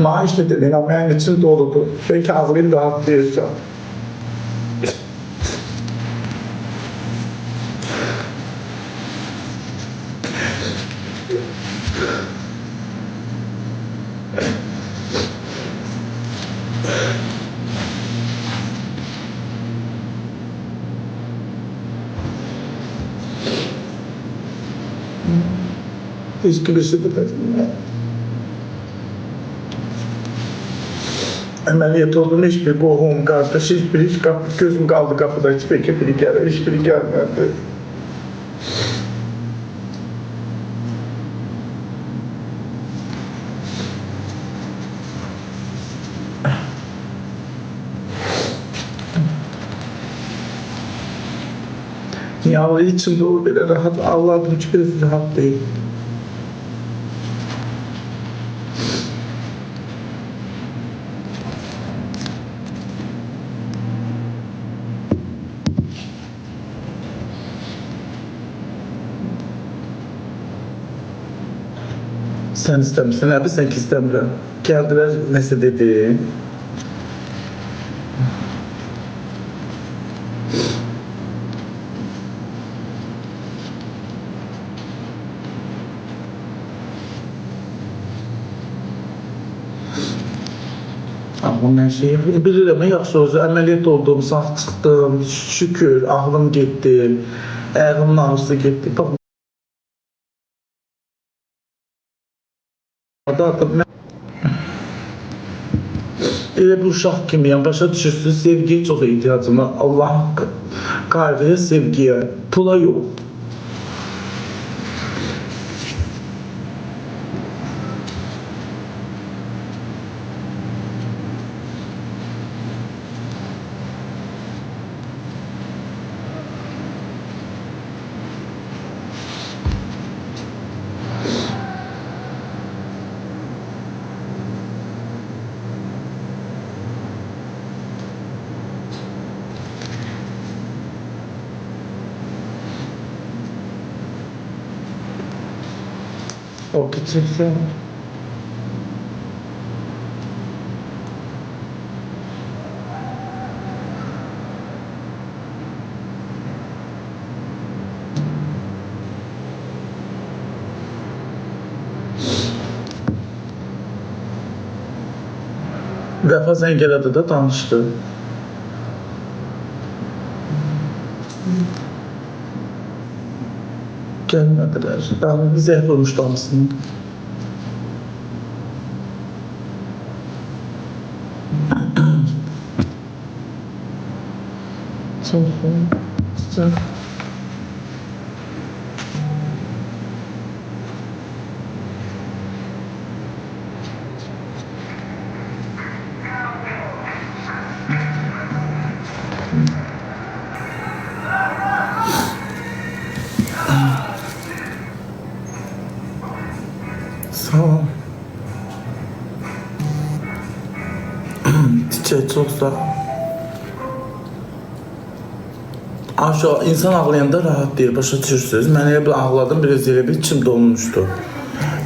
maaş nedeniyle inanmayan için doludu. Belki ağlayıp rahatlayacağım. Hiçbir şey demedim. Ameliyat olduğunu hiçbir boğum, kardeş, hiç gözüm kaldı kapıda, hiçbiri gelmedi. Ya içimde o böyle rahat, Allah'ım hiçbirisi rahat değil. Sen istemişsin abi, sen ki istemiyorum. Geldiler, neyse dedi. Ama ben şeyi bilirim, yaxşı oldu. Əməliyyat oldum, sağ çıxdım, şükür, ağlım getdi, ayağımın ağrısı getdi. Bax, mən elə bir uşaq kimiyəm, başa düşürsünüz, sevgiyə çox ehtiyacım var. Allah haqqı, qayğıya, sevgiyə, pula yox. O gidecekse. Vəfa zəng elədi də, danışdı. Gəlmədilər. Yəni, zəh vurmuşdu hamısını. Çok. Sağ ol. Çiçek çok sağ ol. Aşağı insan ağlayanda rahat deyil, başa düşürsünüz. Mən elə bir ağladım, biraz elə bir içim dolmuşdu.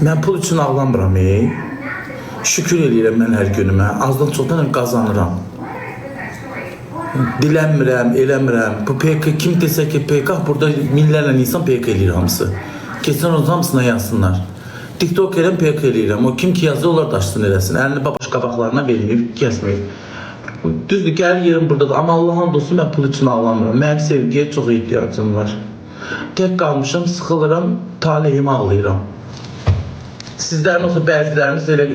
Mən pul üçün ağlamıram, şükür eləyirəm mən hər günümə. Azdan çoxdan qazanıram. Dilənmirəm, eləmirəm. Bu PK, kim desə ki PK, burada minlərlə insan PK eləyir hamısı. Keçən onun hamısına yazsınlar. TikTok eləm PK eləyirəm. O kim ki yazır, onlar da açsın eləsin. Əlini babaş qabaqlarına verməyib, kəsməyib. Düzdür, gəlir yerim buradadır. Amma Allah'ın dostu, mən pul üçün ağlamıram. Mənim sevgiyə çox ehtiyacım var. Tək qalmışam, sıxılıram, talihimi ağlayıram. Sizlərin olsa bəziləriniz elə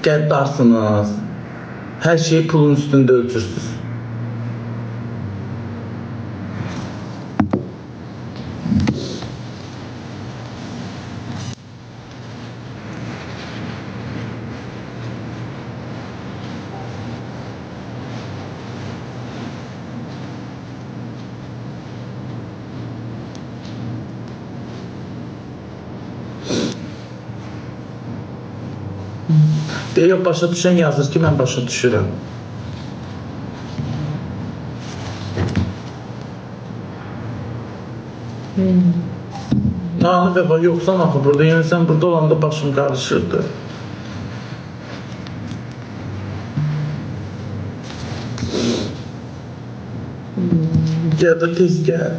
qəddarsınız. Hər şeyi pulun üstündə ölçürsünüz. Deyək, başa düşən yazır ki, mən başa düşürəm. Nanı və yoxsan axı burada, yəni sən burada olanda başım qarışırdı. Ya da tez gəl.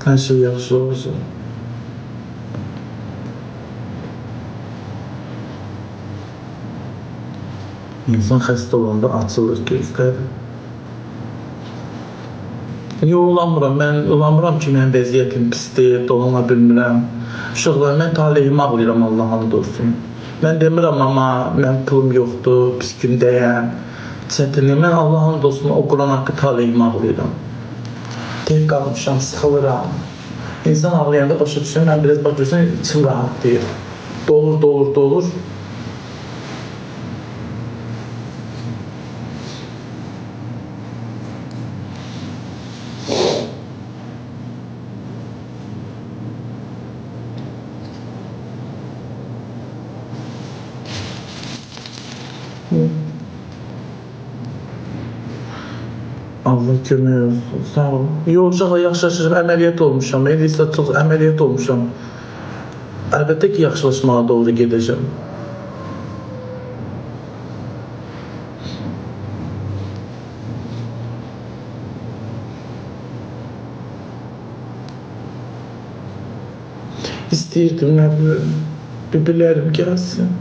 Hər şey yaxşı olacaq. İnsan xəstə olanda açılır gözləri. Ulanmıram, mən ulanmıram ki, mən vəziyyətim pisdir, dolana bilmirəm. Uşaqlar, mən taleyimi ağlayıram, Allah hamd olsun. Mən demirəm, amma mən pulum yoxdur, pis gündəyəm, çətinlik. Mən Allah hamd olsun, o Quran haqqı taleyimi ağlayıram. Tek qalmışam, sıxılıram. İnsan ağlayanda başa düşür, mən biraz başa içim rahat deyil. Dolur. Allah kömək olsun, sağ ol. Uşaqlar yaxşılaşır, əməliyyat olmuşam, eləysə çox əməliyyat olmuşam. Əlbəttə ki, yaxşılaşmağa doğru gedəcəm. İstəyirdim, nə bilim, birbirlərim gəlsin.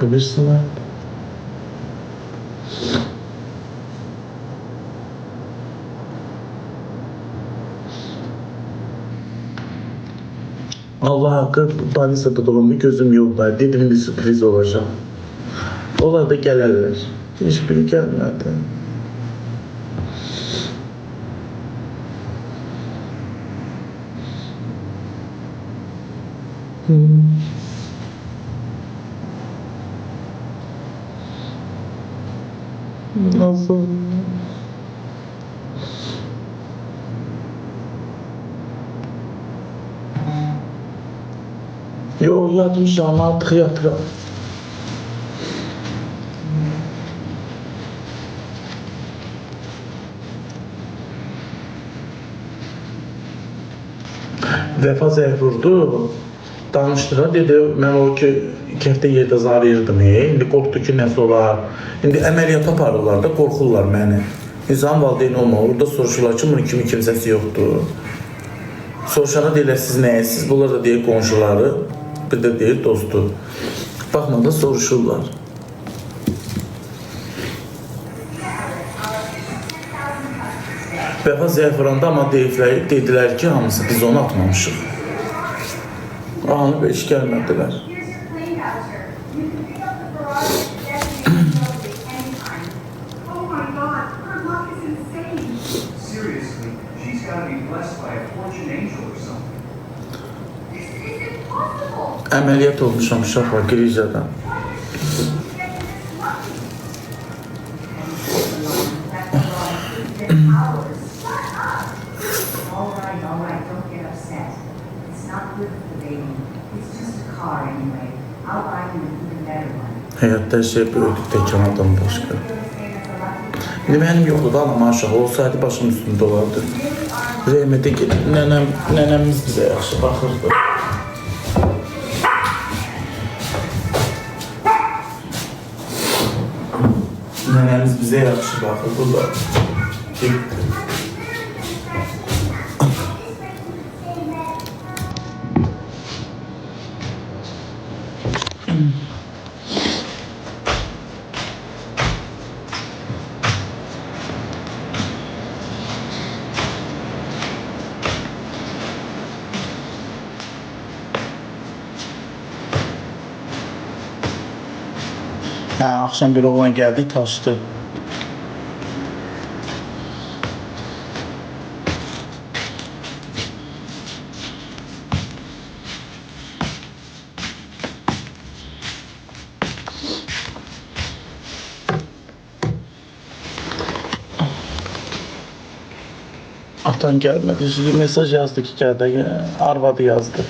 Bilirsinler. Allah haqqı Danisa'da doğumlu gözüm yolda. Dedim bir sürpriz olacak. Onlar da gələrlər. Hiçbiri gəlmədi. Nasıl? Yok, yatmışam, artık yatıram. Vəfa zəng vurdu. Danışdılar, dedi, mən o ki, kəftə yerdə zarıyırdım, indi qorxdu ki, nəsə olar. İndi əməliyyat aparırlar da, qorxurlar məni. İnsan valideyn olmalı, orada soruşurlar ki, bunun kimi kimsəsi yoxdur. Soruşana deyirlər, siz nəyəsiz? Bunlar da deyir qonşuları, bir də deyir dostu. Baxmada soruşurlar. Vəfa zəng vuranda amma dedilər ki, hamısı biz onu atmamışıq. Anı heç gəlmədilər. Əməliyyat olmuşam uşaqlar, Qrijadan. Həyatda hər şey böyüdük təkanatdan başqa. İndi mənim yoxdur da, amma aşağı olsaydı başımın üstündə olardı. Rəhmətə gedib, nənəmiz bizə yaxşı baxırdı. Nənəmiz bizə yaxşı baxırdı da. Getdi. Akşam bir oğlan geldi, taştı. Atan gelmedi. Mesaj yazdı ki geldi. Arvadı yazdı.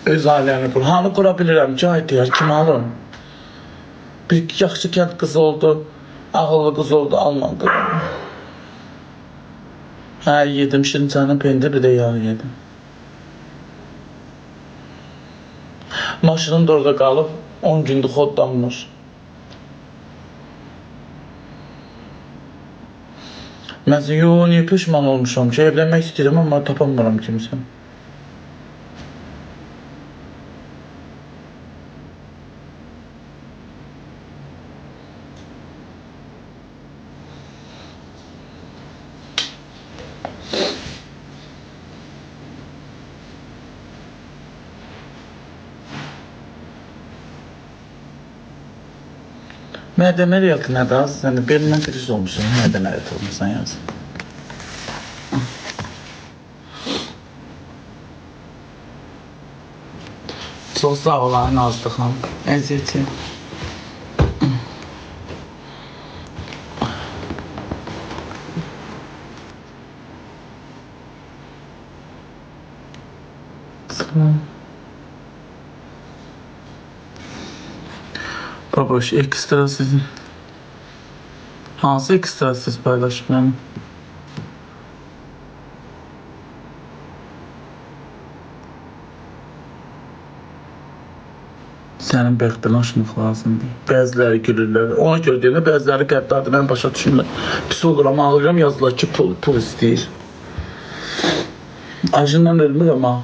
Öz ailəni qur. Hanı qura bilirəm, Cahit deyər, kim alım? Bir yaxşı kənd qızı oldu, ağıllı qız oldu, almadı. Hə, yedim, şirincanın pendir, bir də yağ yedim. Maşının da orada qalıb, 10 gündür xodlanmır. Mən niyə peşman olmuşam ki, evlənmək istəyirəm, amma tapamıram kimsə. Mən də əməliyyatı nədir az? Sən də belindən kriz olmuşsun, nə də əməliyyat olmuşsan yaz. Çox sağ olayın Nazlı xanım, əziyyəti. Baboş, ekstra sizin. Hansı ekstra siz paylaşıp yani? Sənin bəxtin aşmaq lazımdır. Bəziləri gülürlər. Ona görə deyirlər, bəziləri qəddardır. Mən başa düşürlər. Pis oluram, ağlayıram, yazdılar ki, pul istəyir. Acından ölmür ama.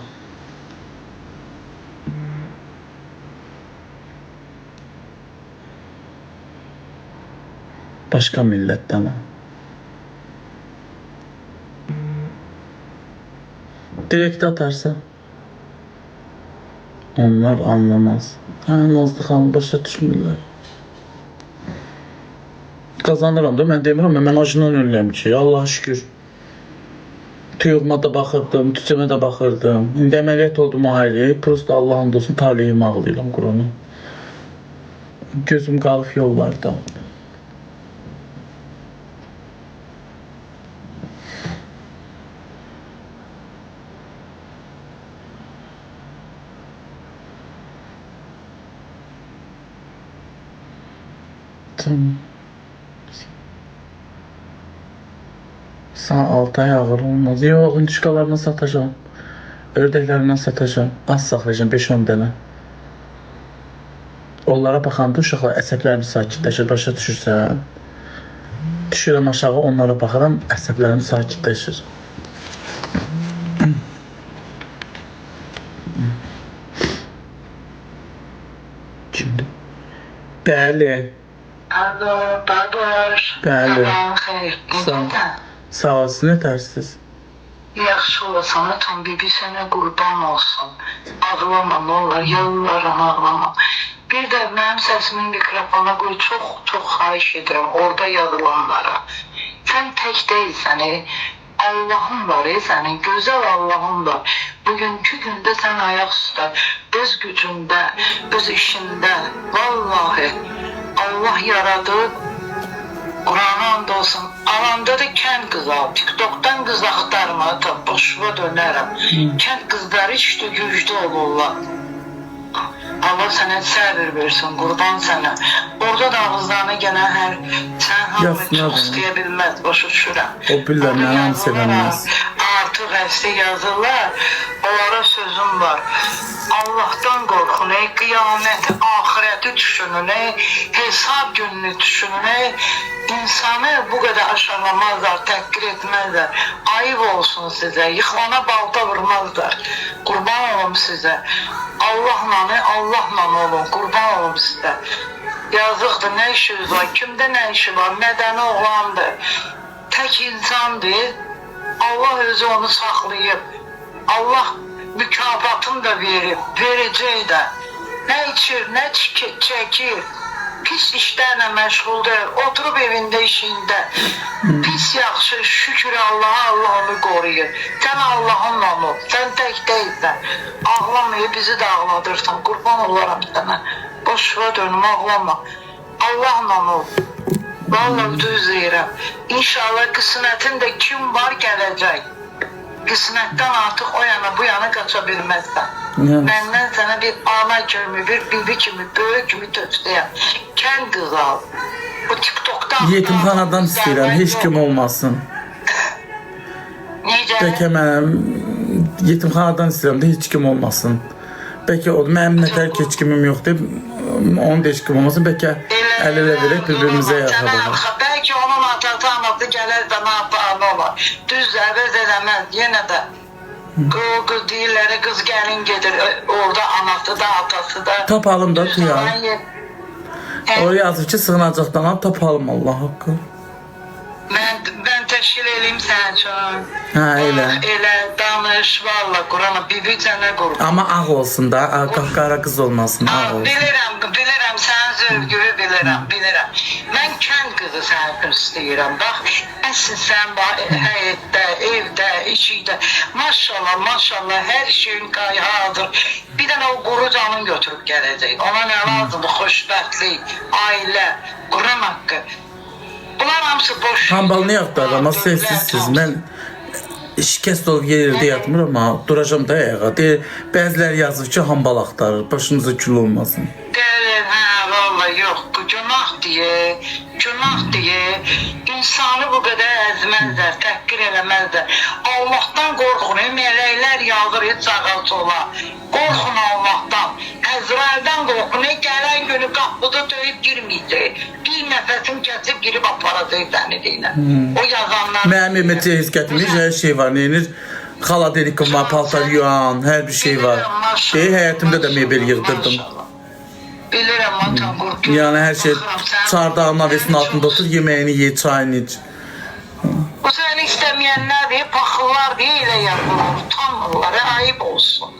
Başka milletten ha. Direkt atarsa onlar anlamaz. Ha, Nazlı xanım başa düşmürlər. Kazanıram da, mən demirəm, mən acından ölürəm ki, Allah'a şükür. Tüyüğüma da baxırdım, tücəmə də baxırdım. İndi əməliyyat oldum ayrı, prosta Allah'ın olsun talihimi ağlayıram Qur'anu. Gözüm qalıb yollarda. Tamam. Sana 6 ay ağır olmaz. Yok, indişkalarını satacağım. Ördəklərindən satacağım. Az saxlayacağım, 5-10 dənə. Onlara baxanda uşaqlar əsəblərimi sakitləşir, başa düşürsən. Düşürəm aşağı, onlara baxıram, əsəblərimi sakitləşir. Kimdir? Bəli. Alo, Baboş. Bəli. Sağ ol. Sağ ol, siz nətərsiniz? Yaxşı olasan, atan bibi sənə qurban olsun. Ağlama, ne olur, yalvarım ağlama. Bir də mənim səsimi mikrofona qoy, çox xahiş edirəm orada yazılanlara. Sən tək deyilsən, Allah'ın var, sənin gözəl Allah'ın var. Bugünkü gündə sən ayaq üstə, öz gücündə, öz işində, vallahi Allah yaradı. Kur'an'a andolsun. Alanda da kənd qızı al. TikTok'dan qız axtarma, boşuna dönərəm. Kənd qızları işte güclü olurlar. Allah sənə səbir versin, qurban sənə. Orada da ağızlarına gələn hər sən hamı çox istəyə bilməz, başa düşürəm. O billər mənə sevənməz. Artı artıq həstə yazırlar. Onlara sözüm var. Allah'tan qorxun, qiyaməti, ahireti düşünün, hesab gününü düşünün. İnsanı bu kadar aşağılamazlar, təhqir etmezler. Ayıp olsun size. Yıkmana balta vurmazlar. Kurban olum size. Allah'la olun. Kurban olum size. Yazıqdır, ne işiniz var? Kimde ne işi var? Mədəni oğlandır. Tek insandır. Allah özü onu saklayıp. Allah mükafatını da verip. Vereceği de. Ne içir, ne çekir. Pis işlerle məşğuldur. Oturup evinde işinde. Pis yaxşı, şükür Allah'a, Allah onu koruyur. Sen Allah'ınla ol. Sen tek değilsen. Ağlamayı bizi de ağladırsan. Kurban olaram sana. Boşuna dönüm, ağlama. Allah'la ol. Vallahi düz deyirəm. İnşallah qismətində kim var gələcək. Qismətdən artıq o yana bu yana qaça bilməzsən. Məndən sənə bir ana kimi, bir bibi kimi, böyük kimi tökdəyəm. Kən qız al. Bu TikTok'dan... Yetimxanadan istəyirəm, heç kim olmasın. Necə? Bəlkə mənim yetimxanadan istəyirəm də heç kim olmasın. Bəlkə o mənim nətər ki heç kimim yoxdur. Onun da heç kim olmasın. Bəlkə əl-elə verək bir-birimizə yaxalalım. Bəlkə onun atası anası gələr də ana olar. Düz əvəz edəməz. Yenə də qız deyirlər, qız gəlin gedir. Orada anası da, atası da. Tapalım da ya. O yazır ki sığınacaqdan tapalım Allah haqqı. Mən təşkil eləyim sənin üçün. Hə, elə. Elə danış, valla Qurana, bibi cənə qurban. Amma ağ olsun da, qara qız olmasın, ağ olsun. Bilirəm, sənin zövgünü bilirəm. Mən kənd qızı sənin üçün istəyirəm. Bax, əsl sən həyətdə, evdə, işikdə. Maşallah, hər şeyin hazır. Bir dənə o quru canın götürüb gələcək. Ona nə lazımdır? Xoşbəxtlik, ailə, Quran haqqı. Bunlar hamısı boş. Hambalını yaxdır amma sessizsiz. Mən şikəst olub yerdə yatmıram amma duracam da ayağa. Bəziləri yazır ki hambal axtarır, başınıza kül olmasın. Gəlir, valla yox, günah diye insanı bu qədər əzməzlər, təhqir eləməzlər. Allah'tan qorxun, mələklər yağdır heç sağa sola. Qorxun Allah'tan, Əzraildən qorxun, gələn günü qapıda döyüb girməyəcək. Bir nəfəsim kəsib girib aparacaq səni deyilən. O yazanlar... Mənim evimə cehiz gətirmiş, hər şey var, neyinir? Xaladelikım var, paltar yuan, hər bir şey var. Həyətimdə də mebel yığdırdım. Bilirəm, atan qorxuyor. Yəni hər şey çardağın navesin altında otur, yeməyini ye, çayını iç. Bu səni istəməyənlər paxıllar elə yapılır, utanmırlar, ayıb olsun.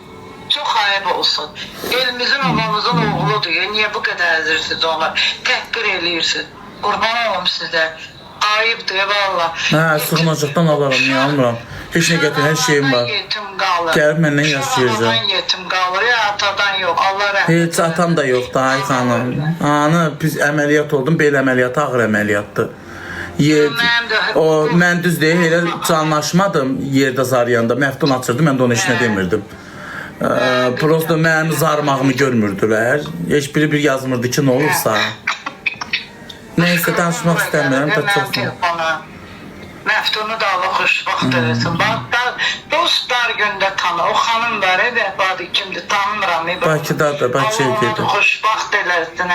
Çox ayıb olsun. Elimizin babamızın oğludur, niyə bu qədər əzirsiniz onlar, təhqir eləyirsiniz. Qurban olum sizə, ayıbdır, valla. Hə, sığınacaqdan alaram, niyə almıram? Heç nə gətir, hər şeyim var. Yetim qalır. Gəlib məndən yaşayacaq. Anadan yetim qalır, atadan yox, Allah rəhmət. Heç atam da yoxdur, ay xanım. Anı, biz əməliyyat oldum, bel əməliyyatı ağır əməliyyatdır. Mən düz deyil, elə canlaşmadım yerdə zarıyanda. Məftun açırdı, mən də onu heç nə demirdim. Prosto mənim zarmağımı görmürdülər. Heç biri bir yazmırdı ki, nə olursa. Neyse, danışmaq istəmirəm da çox. Məftunu da Allah xoşbaxt eləsin. Dostlar gündə tanı. O xanım var, vəfadı kimdir, tanımıram. Bakıdadır, Bakıya gedir. Allah xoşbaxt eləsin,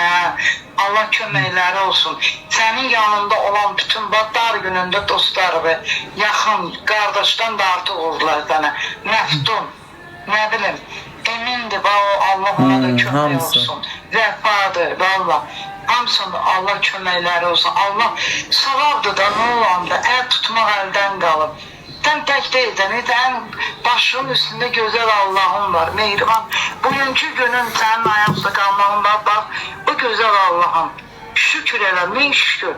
Allah köməkləri olsun. Sənin yanında olan bütün dar günündə dostlar və yaxın, qardaşdan da artıq oldular sənə. Məftun, nə bilim, emindir, Allah ona da kömək olsun. Vəfadır, valla. Hamısında Allah köməkləri olsun. Allah savabdır da nə olanda, əl tutmaq əldən qalıb. Sən tək deyilsən, sən başının üstündə gözəl Allahın var, mehriban. Bugünkü günün sənin ayaqda qalmağın var, bax, o gözəl Allahın. Şükür elə, min şükür.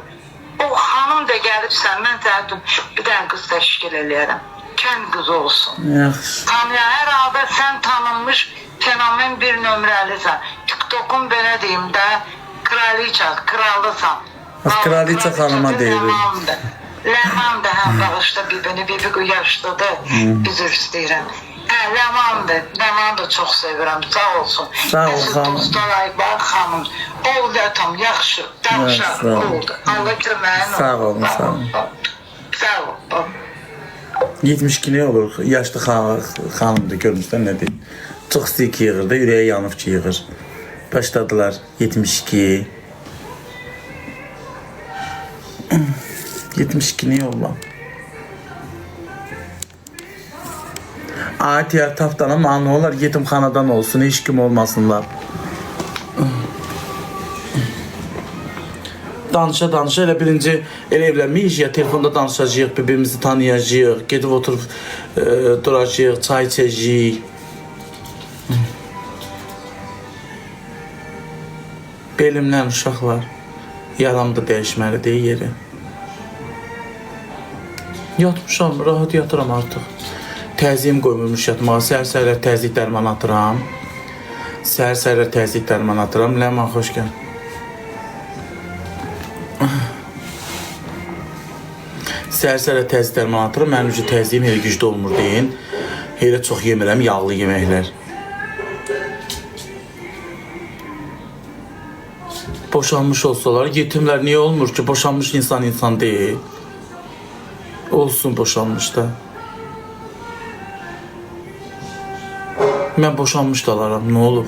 O xanım da gəlibsən, mən sənə bir dənə qız təşkil eləyərəm. Kənd qızı olsun. Tanıya, hər halda sən tanınmış fenomen bir nömrəlisən. TikTok'un belə deyim də, kralısan. Kraliça xanıma deyilir. Ləman da həm bağışda bibi yaşlıdır, üzr istəyirəm. Ləman da çox sevirəm, sağ olsun. Sağ ol, xanım. Dostlar, bax xanım, oldu atam, yaxşı, danışaq, oldu. Allah köməyin olsun. Sağ olun, sağ olun. Sağ olun. 72 ne olur? Yaşlı xanımdır, görmüşsən nə deyim. Çox istəyir yığır da, ürəyə yanıb ki yığır. Başladılar 72. 72 ne olur? Ay diğer taftan ama ne olur yetimxanadan olsun, hiç kim olmasınlar. Danışa elə birinci elə evlənməyik ya, telefonda danışacağıq, birbirimizi tanıyacağıq, gedib oturub duracağıq, çay içəcəyik. Belimdən uşaqlar, yaram da dəyişməli deyil yeri. Yatmışam, rahat yatıram artıq. Təziyim qoymurmuş yatmağa, səhər-səhərlər təziyi dərman atıram. Səhər-səhərlər təziyi dərman atıram. Ləman, xoş gəl. Səhər-səhərlər təziyi dərman atıram. Mənim üçün təziyim elə güclü olmur deyin. Elə çox yemirəm, yağlı yeməklər. Boşanmış olsalar, yetimlər niyə olmur ki? Boşanmış insan deyil. Olsun boşanmış da. Mən boşanmış da alaram, nə olur?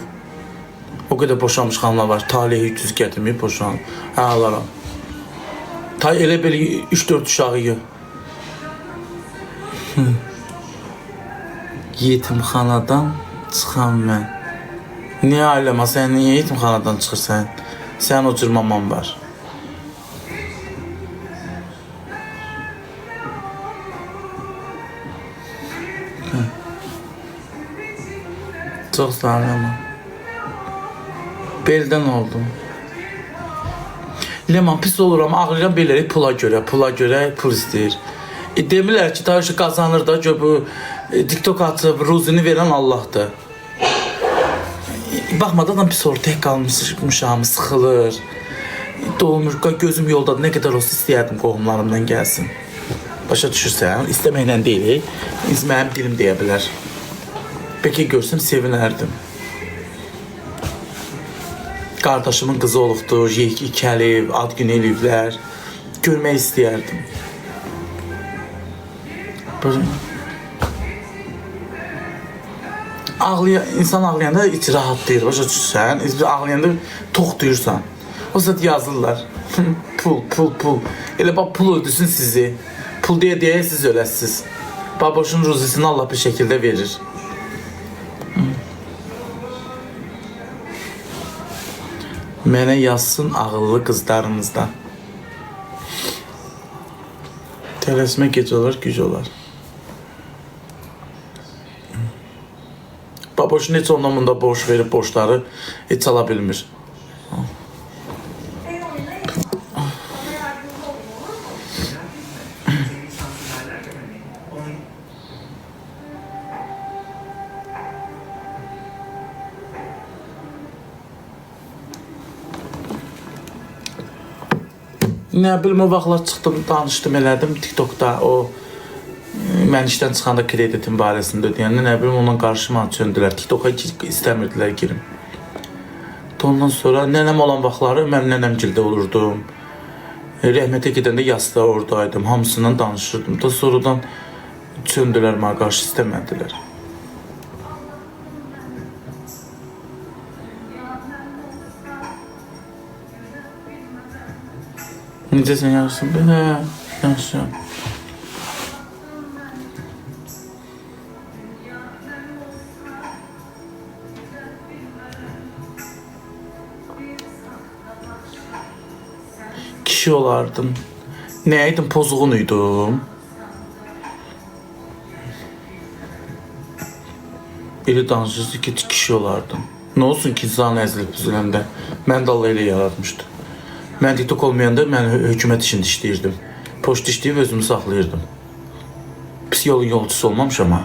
O qədər boşanmış xanımlar var, talihi 300 gətirməyib boşanım. Hə, alaram. Elə belə 3-4 uşağı yetimxanadan çıxam mən. Niyə ailəmə, sən niyə yetimxanadan çıxırsan? Sən o cür maman var. Çox sağ olun. Beldən oldum. Leman pis oluram, ağlayıram belərik pula görə pul istəyir. Demirlər ki, tarışı qazanır da, bu TikTok açıb, ruzini verən Allahdır. Baxmadan pis olur, tək qalmışam, sıxılır. Dolmur, gözüm yoldadır, nə qədər olsa istəyərdim qohumlarımdan gəlsin. Başa düşürsən, istəməklə deyil, mənim dilim deyə bilər. Peki görsəm sevinərdim. Qardaşımın qızı olubdur, iki əlib, ad günü eləyiblər. Görmək istəyərdim. İnsan ağlayanda içi rahatlayır, başa düşürsən. Ağlayanda tox duyursan. O zaman yazırlar. Pul. Elə bax pul ödüsün sizi. Pul deyə siz öləsiniz. Baboşun ruzisini Allah bir şəkildə verir. Mənə yazsın ağıllı qızlarınızdan. Tələsmə gec olar, güc olar. Baboşun heç ondan bunda borç verib borçları heç ala bilmir. Nə bilim, o vaxtlar çıxdım, danışdım, elədim TikTokda, mən işdən çıxanda kreditin barəsində ödəyəndə, nə bilim, ondan qarşıma çöndülər, TikToka istəmirdilər girim. Ondan sonra nənəm olan vaxtları mən nənəmgildə olurdum, rəhmətə gedəndə yasda oradaydım, hamısından danışırdım da, sonradan çöndülər, mənə qarşı istəmədilər. Necəsən, yaxşısın? Hə, yaxşıyam. Kişi olardım. Nəyəydin, pozğun idim. Elə danışırsın ki, kişi olardım. Nə olsun ki, insan əzilib üzüləndə. Mən də Allah elə yaratmışdı. Mən TikTok olmayanda mən hökumət işində işləyirdim. Poçt işləyib özümü saxlayırdım. Pis yolun yolcusu olmamışam ha.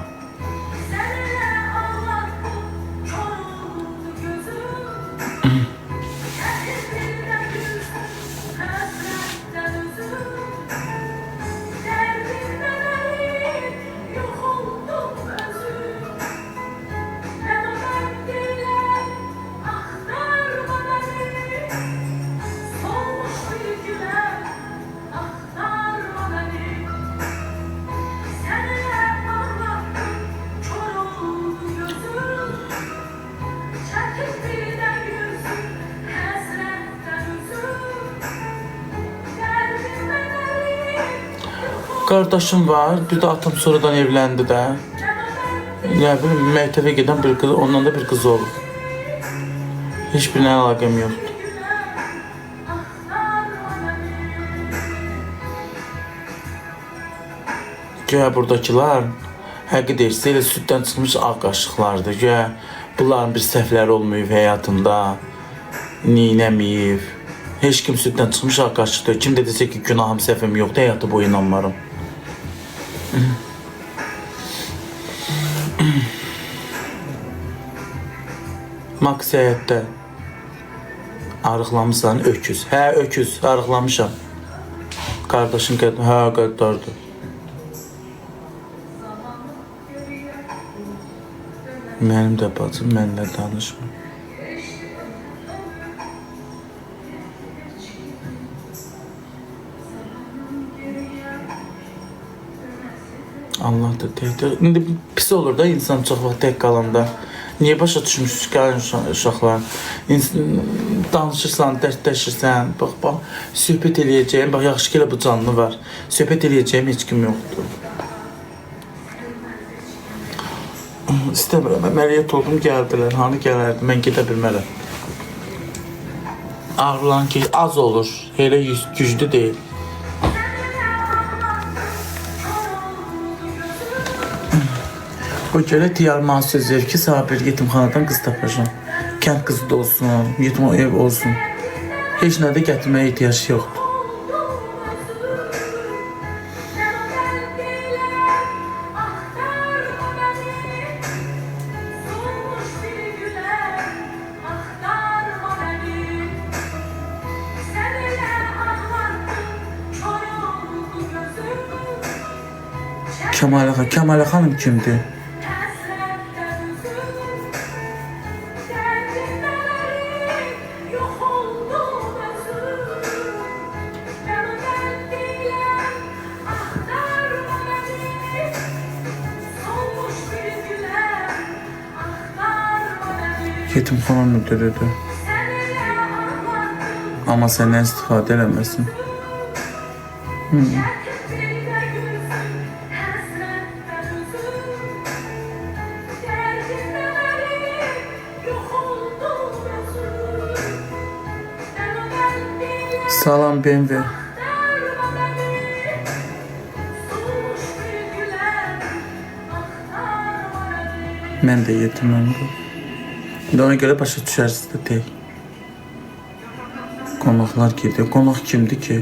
Qardaşım var, bir də atam sonradan evləndi də. Ne bileyim, məktəbə gedən bir qız, ondan da bir qız olur. Heç birine əlaqəm yoxdur. Güya buradakılar həqiqi deyirsə elə süddən çıxmış ağ qaşıqlardır. Güya bunların bir səhvləri olmayıb həyatında, neynəməyib. Heç kim süddən çıxmış ağ qaşıqdır. Kim də desə ki, günahım, səhvim yoxdur, həyatı boyu inanmarım. Max həyətdə arıqlamısan, öküz. Hə, öküz, arıqlamışam. Qardaşın qəddir, hə, qəddardır. Mənim də bacım mənlə danışmır. Allah da təkdir. İndi pis olur da insan çox vaxt tək qalanda. Niyə başa düşmüş gəlin uşaqlar? Danışırsan, dərdləşirsən, bax, söhbət eləyəcəyim, bax, yaxşı ki elə bu canlı var. Söhbət eləyəcəyim heç kim yoxdur. İstəmirəm, əməliyyat oldum, gəldilər. Hani gələrdi, mən gedə bilmərəm. Ağrılan ki, az olur, elə güclü deyil. O görə diyarman söz verir ki, Sabir yetimxanadan qız tapacağım. Kənd qızı da olsun, yetim ev olsun. Heç nədə gətirməyə ehtiyac yoxdur. Kəmalə xanım kimdir? Yetimxana müdürüdür. Amma səndən istifadə eləməsin. Salam BMW. Mən də yetiməm. Ona görə başa düşərsiniz də deyil. Qonaqlar gedir. Qonaq kimdir ki?